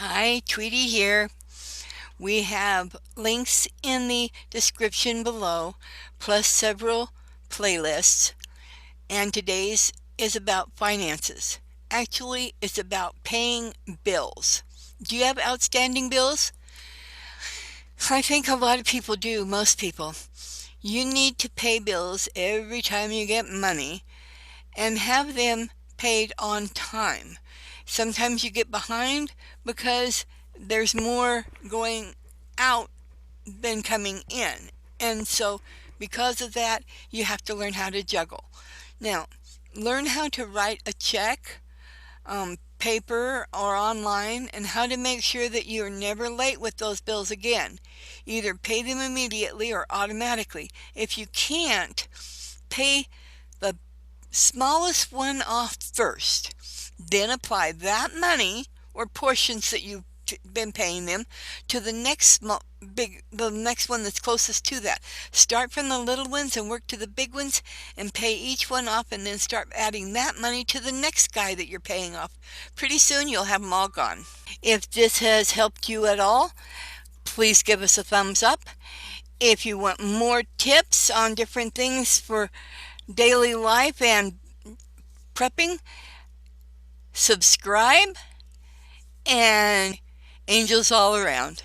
Hi, Tweetie here. We have links in the description below, plus several playlists, and today's is about finances. Actually, it's about paying bills. Do you have outstanding bills? I think a lot of people do, most people. You need to pay bills every time you get money and have them paid on time. Sometimes you get behind because there's more going out than coming in. And so because of that, you have to learn how to juggle. Now, learn how to write a check, paper or online, and how to make sure that you are never late with those bills again. Either pay them immediately or automatically. If you can't, pay the smallest one off first. Then apply that money or portions that you've been paying them to the next the next one that's closest to that. Start from the little ones and work to the big ones and pay each one off, and then start adding that money to the next guy that you're paying off. Pretty soon you'll have them all gone. If this has helped you at all, please give us a thumbs up. If you want more tips on different things for daily life and prepping, subscribe, and angels all around.